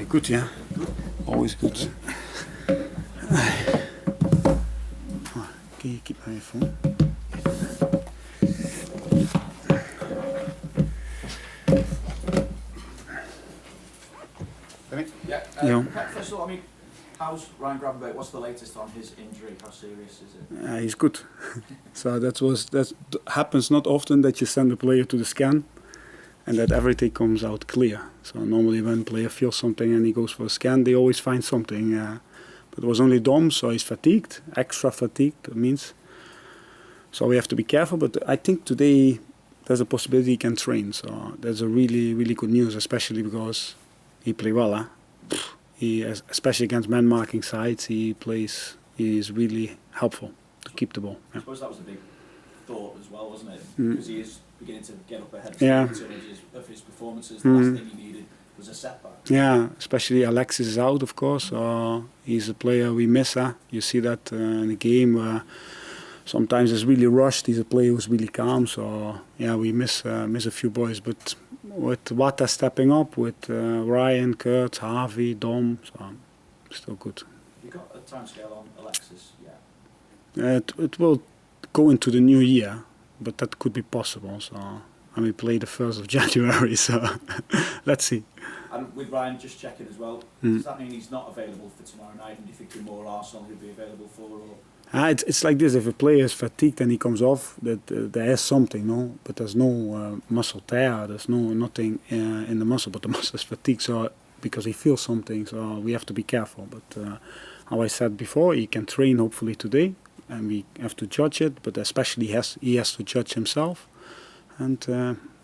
Good, yeah. Always good. Can you keep on your phone? Yeah. First of all, I mean, how's Ryan Gravenberch? What's the latest on his injury? How serious is it? He's good. So that happens not often that you send a player to the scan and that everything comes out clear. So normally when a player feels something and he goes for a scan, they always find something. But it was only Dom, so he's fatigued, extra fatigued, that means. So we have to be careful, but I think today there's a possibility he can train. So that's a really, really good news, especially because he plays well. Huh? He, especially against man-marking sides, he is really helpful to keep the ball. Yeah. I suppose that was a big thought as well, wasn't it? Because he is beginning to get up ahead of his performances. The last thing he needed was a setback. Yeah, especially Alexis is out, of course. He's a player we miss. You see that in the game where sometimes it's really rushed. He's a player who's really calm. So yeah, we miss a few boys. But with Wata stepping up, with Ryan, Kurt, Harvey, Dom, so still good. You got a timescale on Alexis? Yeah. It will go into the new year, but that could be possible. So we play the 1st of January. So let's see. And with Ryan, just checking as well, does that mean he's not available for tomorrow night? And do you think you're more Arsenal he'll be available for? Or? It's like this: if a player is fatigued and he comes off, that there is something, no. But there's no muscle tear. There's nothing in the muscle, but the muscle is fatigued. So because he feels something, so we have to be careful. But how I said before, he can train hopefully today, and we have to judge it. But especially he has to judge himself, and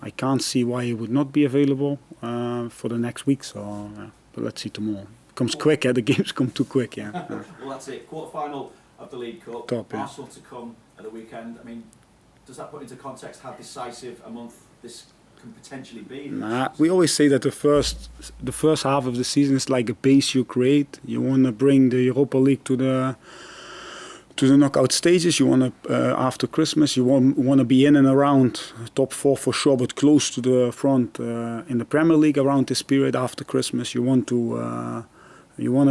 I can't see why he would not be available for the next week. So, but let's see tomorrow. It comes quick. The games come too quick. Yeah. Well, that's it. Quarter-final of the League Cup. Top, Arsenal to come at the weekend. I mean, does that put into context how decisive a month this can potentially be? We always say that the first half of the season is like a base you create. You want to bring the Europa League to the knockout stages. You want to after Christmas you want to be in and around top 4 for sure, but close to the front in the Premier League around this period after Christmas. You want to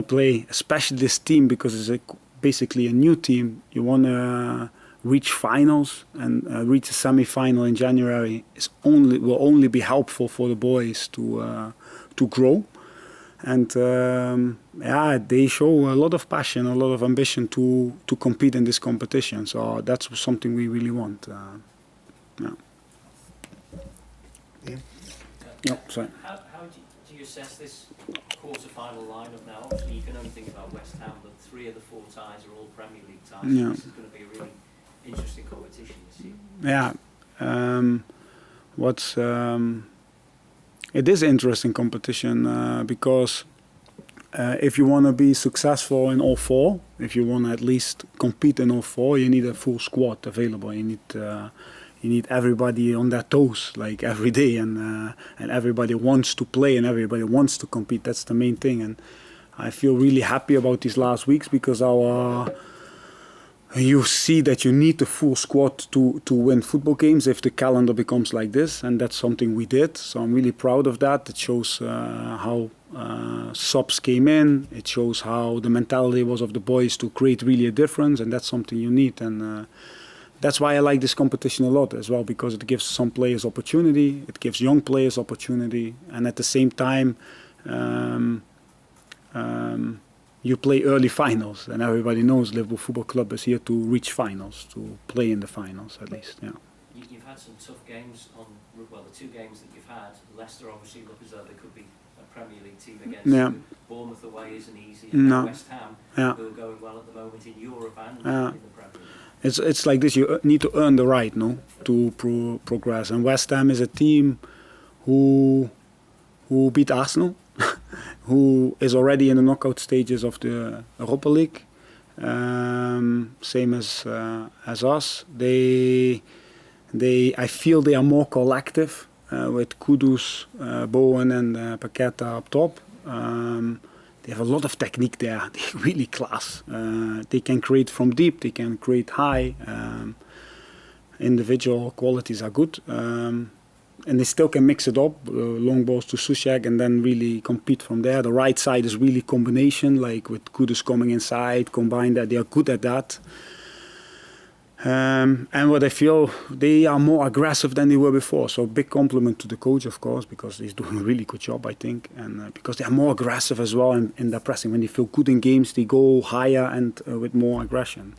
play, especially this team, because it's basically a new team. You want to reach finals, and reach a semi-final in January will only be helpful for the boys to grow. And they show a lot of passion, a lot of ambition to compete in this competition. So that's something we really want. Sorry. How do you assess this quarter-final lineup now? Obviously, you can only think about West Ham, but 3 of the 4 ties are all Premier League ties. Yeah. So this is going to be a really interesting competition this year. Yeah. It is an interesting competition because if you want to be successful in all 4, if you want to at least compete in all 4, you need a full squad available. You need everybody on their toes, like every day, and everybody wants to play and everybody wants to compete. That's the main thing, and I feel really happy about these last weeks because you see that you need the full squad to win football games if the calendar becomes like this, and that's something we did. So I'm really proud of that. It shows how subs came in. It shows how the mentality was of the boys to create really a difference, and that's something you need. And that's why I like this competition a lot as well, because it gives some players opportunity, it gives young players opportunity, and at the same time you play early finals, and everybody knows Liverpool Football Club is here to reach finals, to play in the finals at least. Yeah. You've had some tough games the 2 games that you've had. Leicester obviously look as though they could be a Premier League team against you. Bournemouth away isn't easy, and West Ham, who are going well at the moment in Europe and in the Premier League. It's like this, you need to earn the right to progress, and West Ham is a team who beat Arsenal, who is already in the knockout stages of the Europa League, same as us. I feel they are more collective with Kudus, Bowen and Paqueta up top. They have a lot of technique there. They're really class. They can create from deep. They can create high. Individual qualities are good. and they still can mix it up, long balls to Sushek, and then really compete from there. The right side is really combination, like with Kudus coming inside, combine that. They are good at that. And what I feel, they are more aggressive than they were before. So big compliment to the coach, of course, because he's doing a really good job, I think. And because they are more aggressive as well in their pressing. When they feel good in games, they go higher and with more aggression.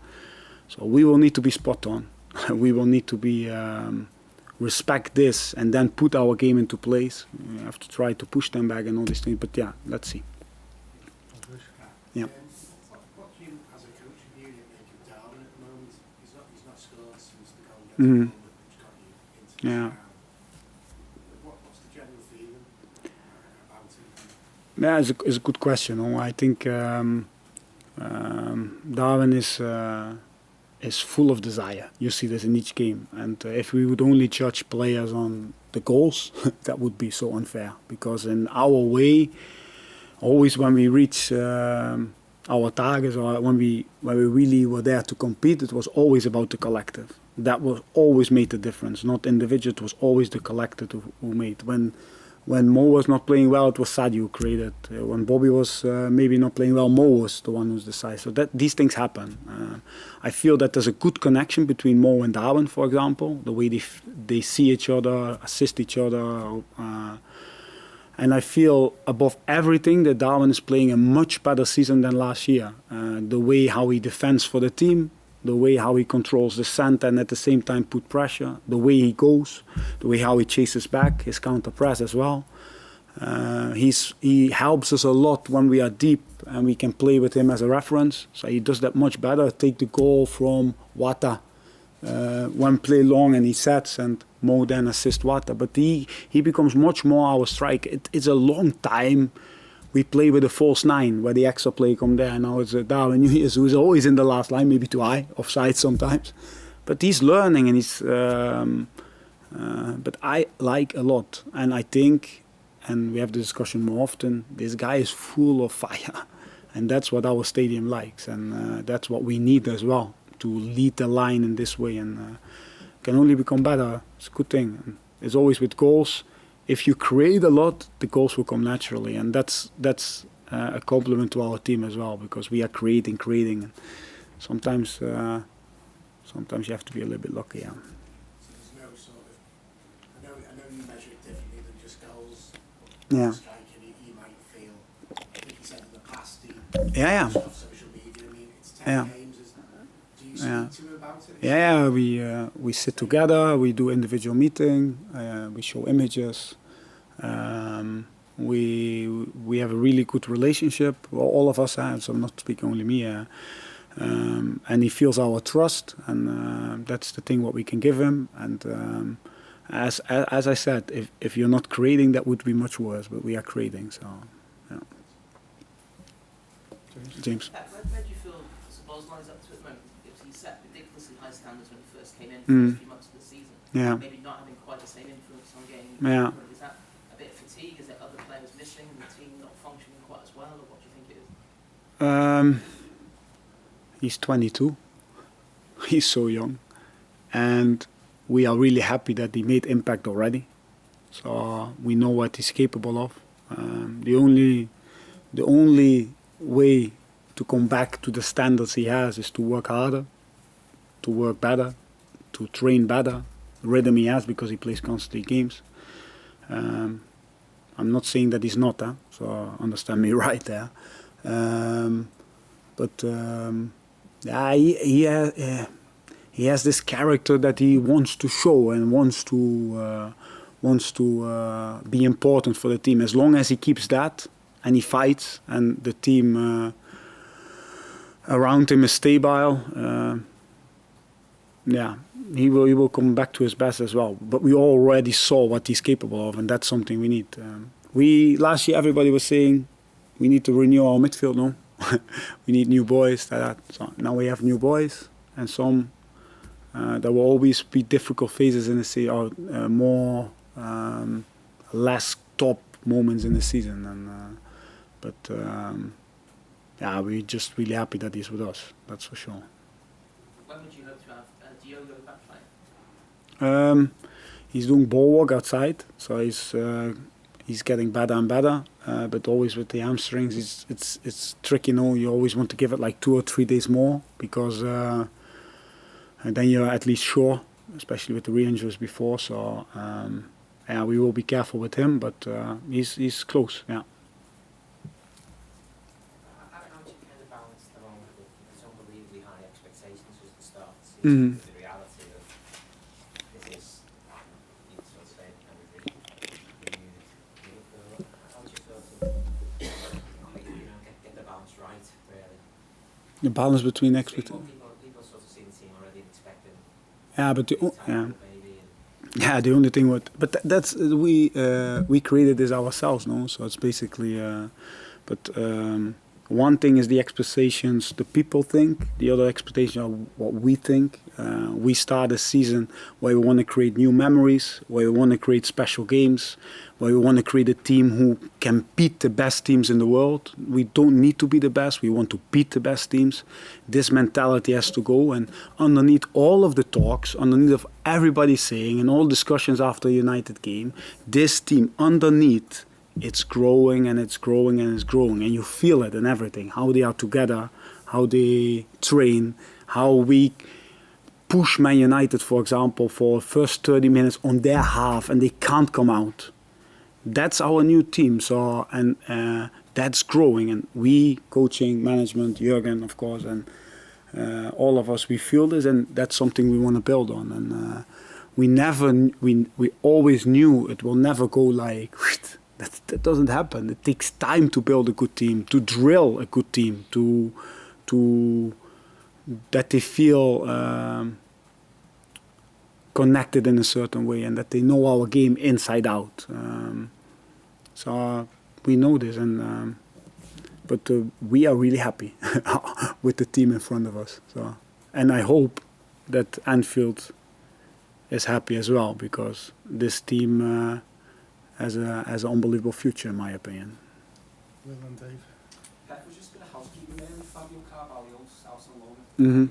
So we will need to be spot on. We will need to be respect this and then put our game into place. We have to try to push them back and all these things. But yeah, let's see. Yeah. What do you, as a coach, you make of Darwin at the moment? He's not scored since the goal against Mhm. Bournemouth, which got you into the Yeah. round. What's the general feeling about it? Yeah, it's a good question. I think Darwin is full of desire. You see this in each game. And if we would only judge players on the goals, that would be so unfair. Because in our way, always when we reach our targets or when we really were there to compete, it was always about the collective. That was always made the difference, not individual. It was always the collective who made. When Mo was not playing well, it was Sadio who created. When Bobby was maybe not playing well, Mo was the one who's decisive. So that these things happen. I feel that there's a good connection between Mo and Darwin, for example. The way they see each other, assist each other. And I feel above everything that Darwin is playing a much better season than last year. The way how he defends for the team, the way how he controls the center and at the same time put pressure, the way he goes, the way how he chases back, his counter press as well. He helps us a lot when we are deep and we can play with him as a reference. So he does that much better. Take the goal from Wata. One play long and he sets and Mo then assists Wata. But he becomes much more our striker. It's a long time. We play with a false nine where the extra play come there. Now it's Darwin who's always in the last line, maybe too high, offside sometimes. But he's learning and he's. But I like a lot, and I think, and we have the discussion more often. This guy is full of fire, and that's what our stadium likes, and that's what we need as well to lead the line in this way, and can only become better. It's a good thing. It's always with goals. If you create a lot, the goals will come naturally, and that's a compliment to our team as well, because we are creating. And sometimes you have to be a little bit lucky. Yeah. So there's no sort of, I know you measure it differently than just goals. Yeah. Striking, you might feel, I think you said in the past, Yeah. off social media. I mean, it's 10 games. Do you speak to him about it? Yeah, we sit together, we do individual meeting, we show images. We have a really good relationship. Well, all of us have, so I'm not speaking only me. And he feels our trust, and that's the thing what we can give him. And as I said, if you're not creating, that would be much worse. But we are creating, so yeah. James. Where do you feel Saboz's line is up to at the moment? He set ridiculously high standards when he first came in for the first few months of the season. Yeah. Maybe not having quite the same influence on game. Yeah. Is that a bit of fatigue? Is there other players missing and the team not functioning quite as well, or what do you think it is? He's 22. He's so young, and we are really happy that he made impact already. So we know what he's capable of. The only way to come back to the standards he has is to work harder, to work better, to train better. The rhythm he has because he plays constantly games. I'm not saying that he's not, so understand me right there. Yeah, he has this character that he wants to show and wants to be important for the team. As long as he keeps that and he fights and the team around him is stable, yeah, he will come back to his best as well. But we already saw what he's capable of, and that's something we need. Last year everybody was saying we need to renew our midfield, no? We need new boys. So now we have new boys, and some there will always be difficult phases in the season, or less top moments in the season. Yeah, we're just really happy that he's with us. That's for sure. When would you hope to have Diogo back playing? he's doing ball work outside, so he's getting better and better. But always with the hamstrings, it's tricky. You always want to give it like 2 or 3 days more because and then you're at least sure, especially with the re-injuries before. So we will be careful with him, but he's close. Yeah. How do you kind of balance the moment with these unbelievably high expectations at the start of the season with the reality of this is, you sort of say, kind of renewed Liverpool? How do you sort of get the balance right, really? The balance between expectations. People sort of see the team already and expect them. Yeah, but the only thing that's we created this ourselves, no? So it's basically, one thing is the expectations the people think, the other expectations are what we think. We start a season where we want to create new memories, where we want to create special games, where we want to create a team who can beat the best teams in the world. We don't need to be the best, we want to beat the best teams. This mentality has to go, and underneath all of the talks, underneath of everybody saying, and all discussions after the United game, this team underneath, it's growing and it's growing and it's growing, and you feel it in everything, how they are together, how they train, how we push Man United, for example, for first 30 minutes on their half and they can't come out. That's our new team, so and that's growing, and we, coaching, management, Jurgen, of course, and all of us, we feel this, and that's something we want to build on. And we always knew it will never go like. That doesn't happen. It takes time to build a good team, to drill a good team, to that they feel connected in a certain way, and that they know our game inside out. So we know this, and but we are really happy with the team in front of us. So, and I hope that Anfield is happy as well, because this team. Has an unbelievable future, in my opinion. Well done, Dave. Pep, was just a bit of housekeeping there with Fabio Carvalho's house on loan.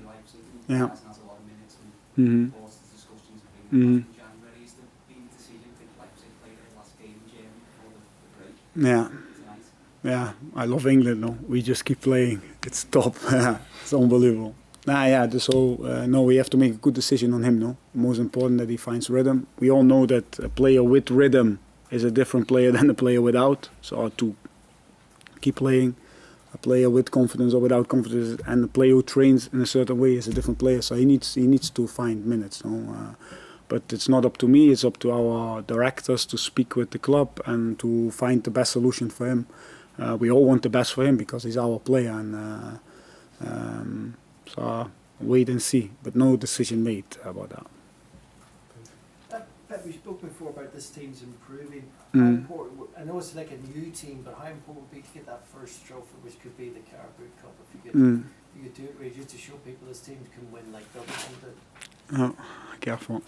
Leipzig, yeah. He hasn't had a lot of minutes, and reports the discussions have been in January. Is there been a decision to Leipzig play their last game in Germany before the break? Yeah. Tonight? Yeah, I love England, no? We just keep playing. It's top. It's unbelievable. No, we have to make a good decision on him, no? Most important that he finds rhythm. We all know that a player with rhythm is a different player than a player without. So to keep playing, a player with confidence or without confidence, and a player who trains in a certain way is a different player. So he needs to find minutes. No? But it's not up to me. It's up to our directors to speak with the club and to find the best solution for him. We all want the best for him because he's our player. And so wait and see. But no decision made about that. Pep, we spoke before about this team's improving. How important, I know it's like a new team, but how important would it be to get that first trophy, which could be the Carabao Cup, if you could do it really, just to show people this team can win like Liverpool did? Oh, careful.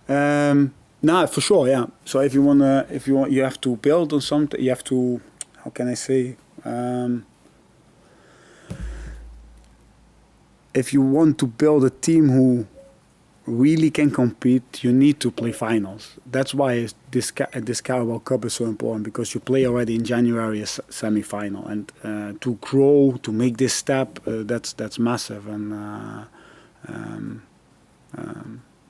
For sure, yeah. So if you want, you have to build on something. You have to, how can I say? If you want to build a team who really can compete, you need to play finals. That's why this Carabao Cup is so important, because you play already in January a semi-final, and to grow, to make this step, that's massive. And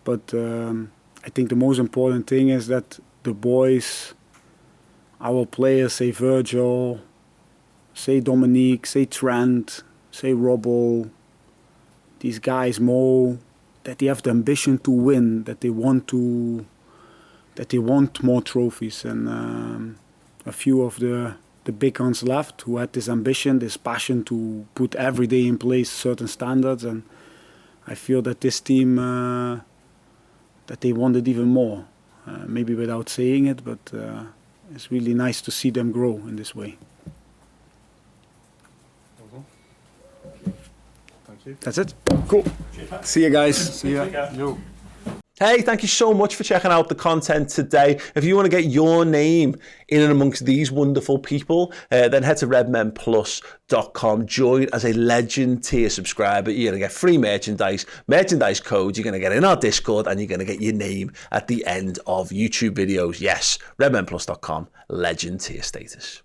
but I think the most important thing is that the boys, our players, say Virgil, say Dominique, say Trent, say Robbo, these guys, Mo, that they have the ambition to win, that they want more trophies, and a few of the big ones left who had this ambition, this passion to put every day in place certain standards, and I feel that this team that they wanted even more, maybe without saying it, but it's really nice to see them grow in this way. Thank you. That's it. Cool. See you guys. See ya. Yo. Hey, thank you so much for checking out the content today. If you want to get your name in and amongst these wonderful people, then head to redmenplus.com. Join as a Legend tier subscriber. You're going to get free merchandise codes. You're going to get in our Discord, and you're going to get your name at the end of YouTube videos. Yes, redmenplus.com, Legend tier status.